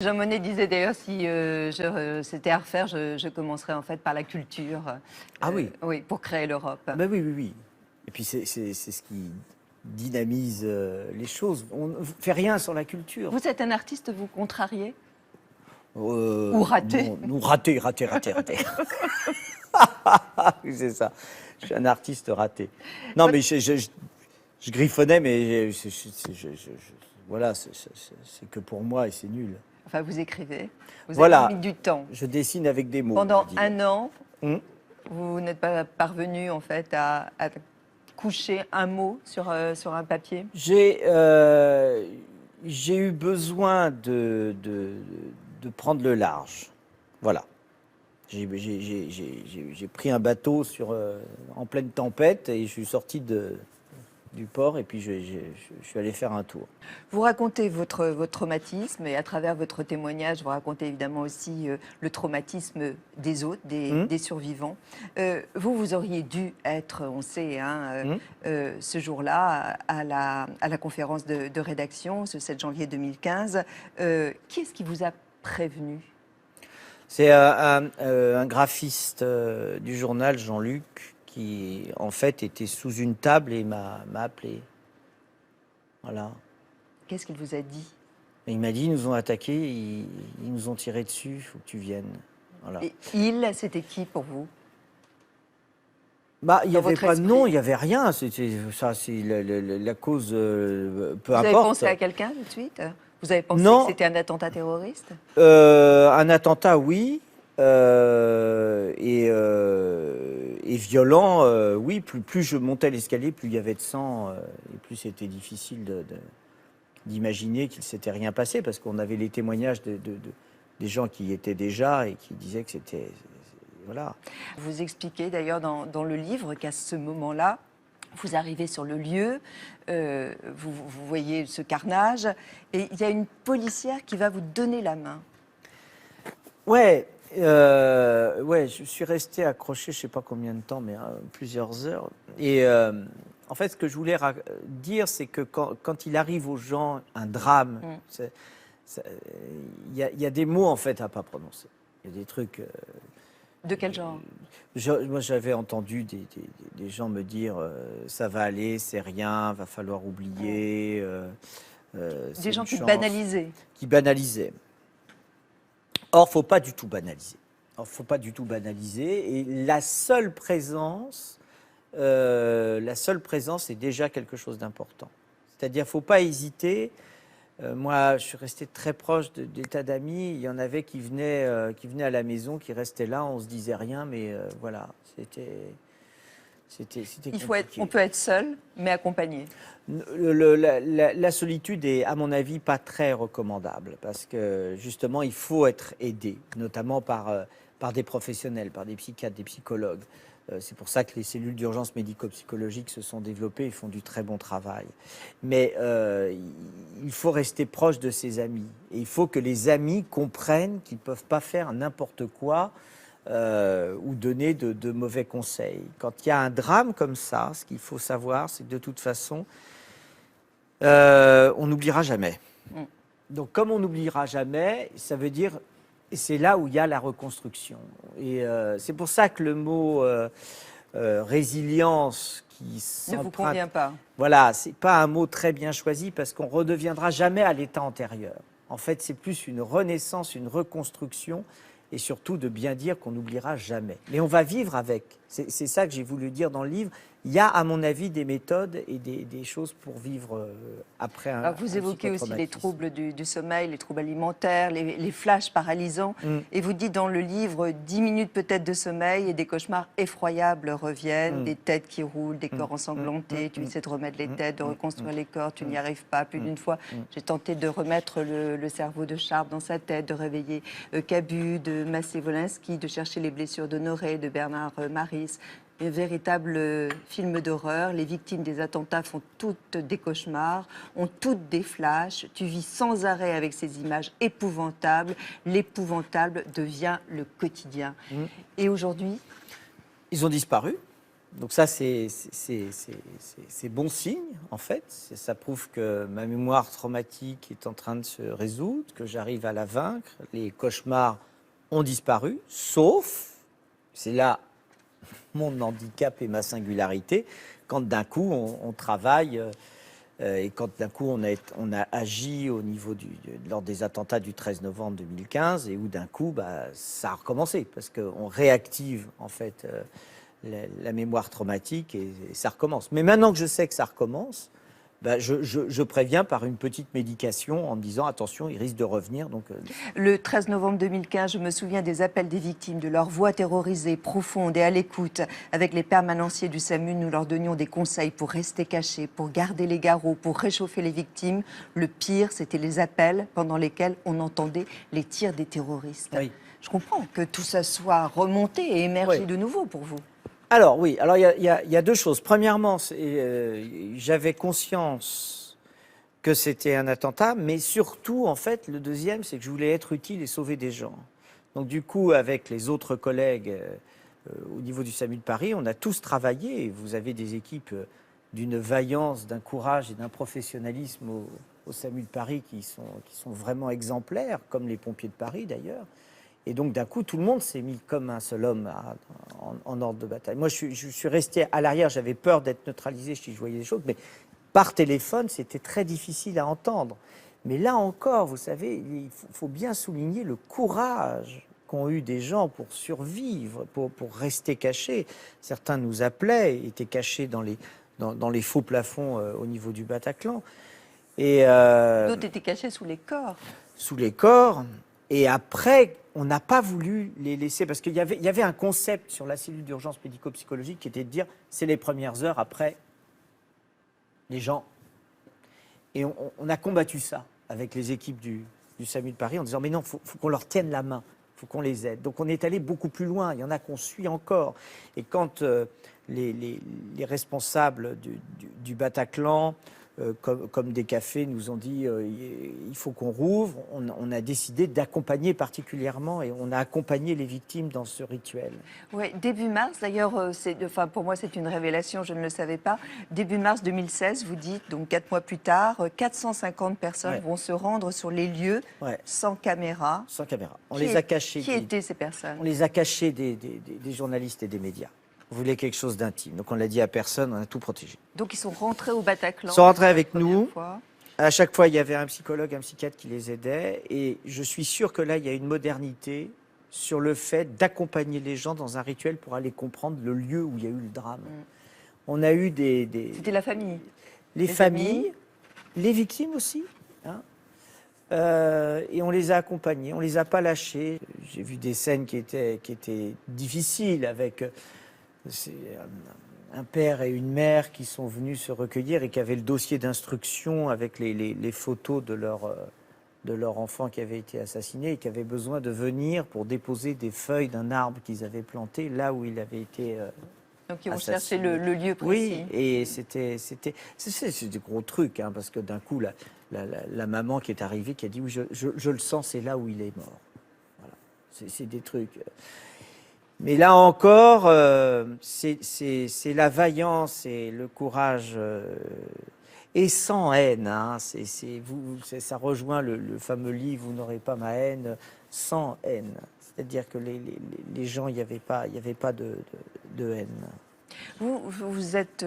Jean Monnet disait d'ailleurs, si c'était à refaire, je commencerais en fait par la culture. Ah oui. Oui, pour créer l'Europe. Ben oui, oui, oui. Et puis c'est ce qui dynamise les choses. On ne fait rien sans la culture. Vous êtes un artiste, vous contrariez ou raté? Non, nous, raté. Oui, c'est ça. Je suis un artiste raté. Non, mais je griffonnais, mais voilà, c'est que pour moi et c'est nul. Enfin, vous écrivez. Vous Voilà. avez mis du temps. Je dessine avec des mots. Pendant on va dire. un an, Hum. vous n'êtes pas parvenu en fait à coucher un mot sur un papier? J'ai eu besoin de prendre le large. Voilà. J'ai pris un bateau en pleine tempête et je suis sorti du port et puis je suis allé faire un tour. Vous racontez votre traumatisme et à travers votre témoignage, vous racontez évidemment aussi le traumatisme des autres, des survivants. Vous auriez dû être, on sait, ce jour-là à la conférence de rédaction, ce 7 janvier 2015. Qui est-ce qui vous a prévenu? C'est un graphiste du journal, Jean-Luc, qui en fait était sous une table et m'a appelé. Voilà. Qu'est-ce qu'il vous a dit? Et il m'a dit, ils nous ont attaqués, ils nous ont tiré dessus, il faut que tu viennes. Voilà. Et c'était qui pour vous? Bah, il n'y Dans avait votre pas de esprit. nom, il n'y avait rien. C'était ça, c'est la cause, peu Vous avez importe. pensé à quelqu'un tout de suite? Vous avez pensé Non. que c'était un attentat terroriste? Un attentat, oui. Et violent, oui. Plus je montais l'escalier, plus il y avait de sang, et plus c'était difficile d'imaginer qu'il ne s'était rien passé, parce qu'on avait les témoignages des gens qui y étaient déjà et qui disaient que c'était... Voilà. Vous expliquez d'ailleurs dans le livre qu'à ce moment-là, vous arrivez sur le lieu, vous voyez ce carnage, et il y a une policière qui va vous donner la main. Ouais, je suis resté accroché, je ne sais pas combien de temps, mais plusieurs heures. Et en fait, ce que je voulais dire, c'est que quand il arrive aux gens un drame, il y a des mots en fait à pas prononcer. Il y a des trucs. De quel genre? Moi, j'avais entendu des gens me dire ça va aller, c'est rien, va falloir oublier. Des gens qui banalisaient. Qui banalisaient. Or, faut pas du tout banaliser. Et la seule présence est déjà quelque chose d'important. C'est-à-dire, faut pas hésiter. Moi, je suis resté très proche des tas d'amis. Il y en avait qui venaient à la maison, qui restaient là. On se disait rien, mais voilà, c'était compliqué. On peut être seul, mais accompagné. La solitude est, à mon avis, pas très recommandable parce que justement, il faut être aidé, notamment par des professionnels, par des psychiatres, des psychologues. C'est pour ça que les cellules d'urgence médico-psychologiques se sont développées et font du très bon travail. Mais il faut rester proche de ses amis. Et il faut que les amis comprennent qu'ils ne peuvent pas faire n'importe quoi ou donner de mauvais conseils. Quand il y a un drame comme ça, ce qu'il faut savoir, c'est que de toute façon, on n'oubliera jamais. Donc comme on n'oubliera jamais, ça veut dire... C'est là où il y a la reconstruction. Et c'est pour ça que le mot résilience qui ne vous convient pas. Voilà, c'est pas un mot très bien choisi parce qu'on redeviendra jamais à l'état antérieur. En fait, c'est plus une renaissance, une reconstruction et surtout de bien dire qu'on n'oubliera jamais. Mais on va vivre avec. C'est ça que j'ai voulu dire dans le livre. Il y a, à mon avis, des méthodes et des choses pour vivre après un Alors vous évoquez aussi les troubles du sommeil, les troubles alimentaires, les flashs paralysants. Et vous dites dans le livre, 10 minutes peut-être de sommeil et des cauchemars effroyables reviennent, des têtes qui roulent, des corps ensanglantés, tu essaies de remettre les têtes, de reconstruire les corps, tu n'y arrives pas. Plus d'une fois, j'ai tenté de remettre le cerveau de Charles dans sa tête, de réveiller Cabu, de masser Wolinski, de chercher les blessures d'Honoré, de Bernard Maris. Un véritable film d'horreur. Les victimes des attentats font toutes des cauchemars, ont toutes des flashs. Tu vis sans arrêt avec ces images épouvantables. L'épouvantable devient le quotidien. Et aujourd'hui, ils ont disparu. Donc ça, c'est bon signe, en fait. Ça prouve que ma mémoire traumatique est en train de se résoudre, que j'arrive à la vaincre. Les cauchemars ont disparu, sauf, c'est là mon handicap et ma singularité, quand d'un coup on travaille et quand d'un coup on a agi au niveau lors des attentats du 13 novembre 2015 et où d'un coup ça a recommencé parce qu'on réactive en fait la mémoire traumatique et ça recommence. Mais maintenant que je sais que ça recommence, je préviens par une petite médication en me disant attention, il risque de revenir. Donc, Le 13 novembre 2015, je me souviens des appels des victimes, de leur voix terrorisée, profonde et à l'écoute. Avec les permanenciers du SAMU, nous leur donnions des conseils pour rester cachés, pour garder les garrots, pour réchauffer les victimes. Le pire, c'était les appels pendant lesquels on entendait les tirs des terroristes. Oui. Je comprends que tout ça soit remonté et émergé de nouveau pour vous. Alors oui, alors il y a deux choses. Premièrement, j'avais conscience que c'était un attentat, mais surtout, en fait, le deuxième, c'est que je voulais être utile et sauver des gens. Donc du coup, avec les autres collègues au niveau du SAMU de Paris, on a tous travaillé. Vous avez des équipes d'une vaillance, d'un courage et d'un professionnalisme au SAMU de Paris qui sont vraiment exemplaires, comme les pompiers de Paris d'ailleurs. Et donc, d'un coup, tout le monde s'est mis comme un seul homme en ordre de bataille. Moi, je suis resté à l'arrière. J'avais peur d'être neutralisé si je voyais des choses. Mais par téléphone, c'était très difficile à entendre. Mais là encore, vous savez, il faut bien souligner le courage qu'ont eu des gens pour survivre, pour rester cachés. Certains nous appelaient, étaient cachés dans les faux plafonds au niveau du Bataclan. D'autres étaient cachés sous les corps. Sous les corps. Et après, on n'a pas voulu les laisser, parce qu'il y avait un concept sur la cellule d'urgence médico-psychologique qui était de dire, c'est les premières heures, après, les gens. Et on a combattu ça avec les équipes du SAMU de Paris en disant, mais non, faut qu'on leur tienne la main, faut qu'on les aide. Donc on est allé beaucoup plus loin, il y en a qu'on suit encore. Et quand les responsables du Bataclan, comme des cafés nous ont dit il faut qu'on rouvre, on a décidé d'accompagner particulièrement et on a accompagné les victimes dans ce rituel. Oui, début mars, d'ailleurs, pour moi c'est une révélation, je ne le savais pas. Début mars 2016, vous dites, donc 4 mois plus tard, 450 personnes vont se rendre sur les lieux sans caméra. Sans caméra. On les a cachés. Qui étaient ces personnes? On les a cachés des journalistes et des médias. On voulait quelque chose d'intime. Donc on l'a dit à personne, on a tout protégé. Donc ils sont rentrés au Bataclan. Ils sont rentrés avec nous. Fois. À chaque fois, il y avait un psychologue, un psychiatre qui les aidait. Et je suis sûr que là, il y a une modernité sur le fait d'accompagner les gens dans un rituel pour aller comprendre le lieu où il y a eu le drame. On a eu C'était la famille. Les familles, les victimes aussi. Hein. Et on les a accompagnés, on les a pas lâchés. J'ai vu des scènes qui étaient difficiles avec un père et une mère qui sont venus se recueillir et qui avaient le dossier d'instruction avec les photos de leur enfant qui avait été assassiné et qui avaient besoin de venir pour déposer des feuilles d'un arbre qu'ils avaient planté là où il avait été donc ils vont chercher le lieu précis. Oui, et c'est des gros trucs, hein, parce que d'un coup, la maman qui est arrivée, qui a dit oui, je le sens, c'est là où il est mort. Voilà. C'est des trucs. Mais là encore, c'est la vaillance et le courage, et sans haine. Hein, ça rejoint le fameux livre « Vous n'aurez pas ma haine », sans haine. C'est-à-dire que les gens, il n'y avait pas de haine. Vous êtes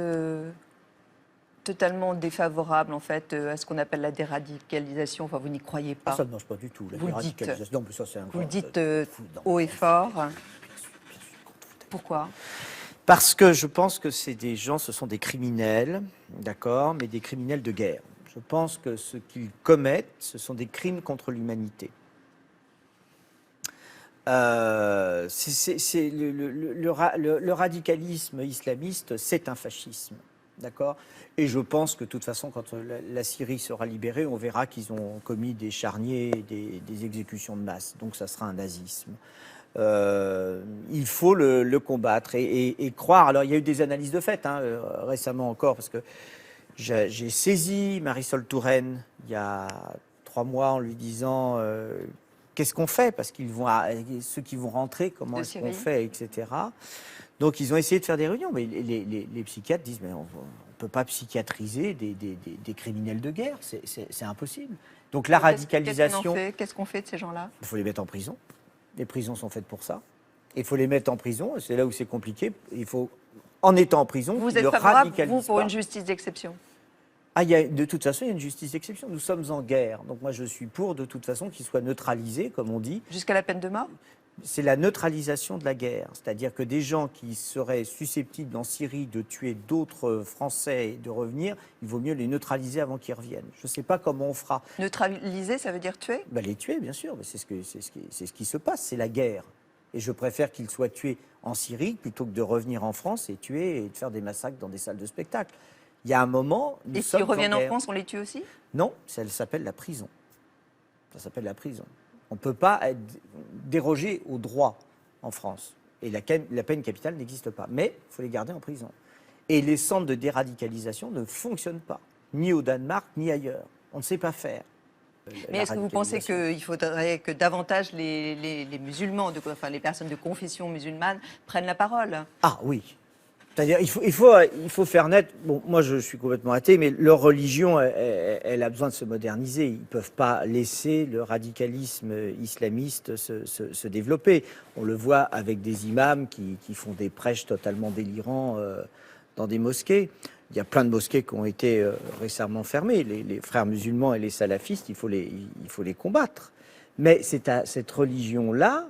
totalement défavorable en fait à ce qu'on appelle la déradicalisation. Enfin, vous n'y croyez pas. Ça ne marche pas du tout. La déradicalisation. Non, mais ça, c'est vous le dites haut et fort. Pourquoi? Parce que je pense que ces gens, ce sont des criminels, d'accord, mais des criminels de guerre. Je pense que ce qu'ils commettent, ce sont des crimes contre l'humanité. Le radicalisme islamiste, c'est un fascisme, d'accord. Et je pense que de toute façon, quand la Syrie sera libérée, on verra qu'ils ont commis des charniers, des exécutions de masse. Donc ça sera un nazisme. Il faut le combattre et croire. Alors il y a eu des analyses de fait récemment encore, parce que j'ai saisi Marisol Touraine il y a 3 mois en lui disant qu'est-ce qu'on fait? Parce qu'ils vont, ceux qui vont rentrer, comment est-ce qu'on fait, etc. Donc ils ont essayé de faire des réunions, mais les psychiatres disent mais on ne peut pas psychiatriser des criminels de guerre, c'est impossible. Donc la radicalisation... Qu'est-ce qu'on fait de ces gens-là? Il faut les mettre en prison. Les prisons sont faites pour ça. Il faut les mettre en prison, c'est là où c'est compliqué. Il faut, en étant en prison, vous êtes favorable, vous, pour une justice d'exception? Ah, de toute façon, il y a une justice d'exception. Nous sommes en guerre. Donc moi, je suis pour, de toute façon, qu'il soit neutralisé, comme on dit. Jusqu'à la peine de mort? C'est la neutralisation de la guerre. C'est-à-dire que des gens qui seraient susceptibles en Syrie de tuer d'autres Français et de revenir, il vaut mieux les neutraliser avant qu'ils reviennent. Je ne sais pas comment on fera. Neutraliser, ça veut dire tuer? Ben, les tuer, bien sûr. C'est ce qui se passe, c'est la guerre. Et je préfère qu'ils soient tués en Syrie plutôt que de revenir en France et tuer et de faire des massacres dans des salles de spectacle. Il y a un moment... Et s'ils reviennent en France, on les tue aussi? Non, ça s'appelle la prison. Ça s'appelle la prison. On ne peut pas déroger au droit en France. Et la peine capitale n'existe pas. Mais il faut les garder en prison. Et les centres de déradicalisation ne fonctionnent pas, ni au Danemark, ni ailleurs. On ne sait pas faire. Mais est-ce que vous pensez qu'il faudrait que davantage les musulmans, enfin les personnes de confession musulmane, prennent la parole? Ah oui. C'est-à-dire, il faut faire naître. Bon, moi, je suis complètement athée, mais leur religion, elle a besoin de se moderniser. Ils ne peuvent pas laisser le radicalisme islamiste se développer. On le voit avec des imams qui font des prêches totalement délirants dans des mosquées. Il y a plein de mosquées qui ont été récemment fermées. Les frères musulmans et les salafistes, il faut les combattre. Mais c'est à cette religion-là,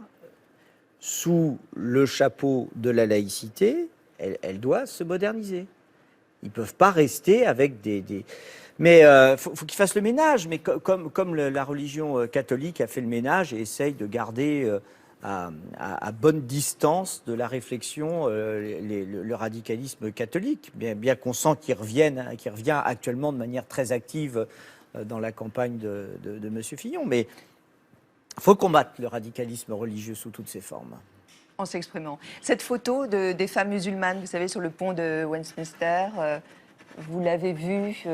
sous le chapeau de la laïcité, elle doit se moderniser. Ils ne peuvent pas rester avec Mais il faut qu'ils fassent le ménage. Mais comme la religion catholique a fait le ménage et essaye de garder à bonne distance de la réflexion le radicalisme catholique, bien qu'on sent qu'il revient actuellement de manière très active dans la campagne de M. Fillon. Mais il faut combattre le radicalisme religieux sous toutes ses formes. En s'exprimant. Cette photo des femmes musulmanes, vous savez, sur le pont de Westminster, vous l'avez vue?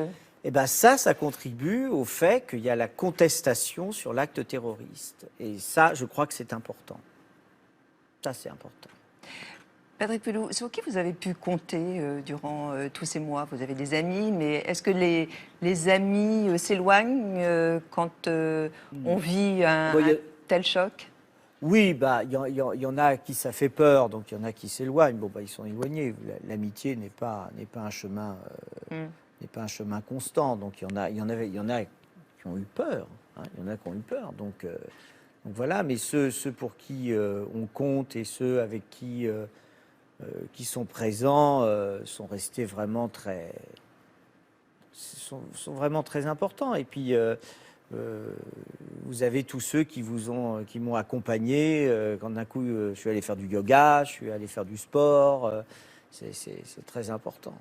Eh bien ça contribue au fait qu'il y a la contestation sur l'acte terroriste. Et ça, je crois que c'est important. Ça, c'est important. Patrick Pelloux, sur qui vous avez pu compter durant tous ces mois? Vous avez des amis, mais est-ce que les amis s'éloignent quand on vit un tel choc? Oui, il y en a qui ça fait peur, donc il y en a qui s'éloignent. Bon, ils sont éloignés. L'amitié n'est pas un chemin, n'est pas un chemin constant. Donc il y en a qui ont eu peur. Hein, il y en a qui ont eu peur. Donc voilà. Mais ceux pour qui on compte et ceux avec qui sont présents sont restés vraiment sont vraiment très importants. Et puis vous avez tous ceux qui m'ont accompagné quand d'un coup je suis allé faire du yoga, je suis allé faire du sport. C'est très important.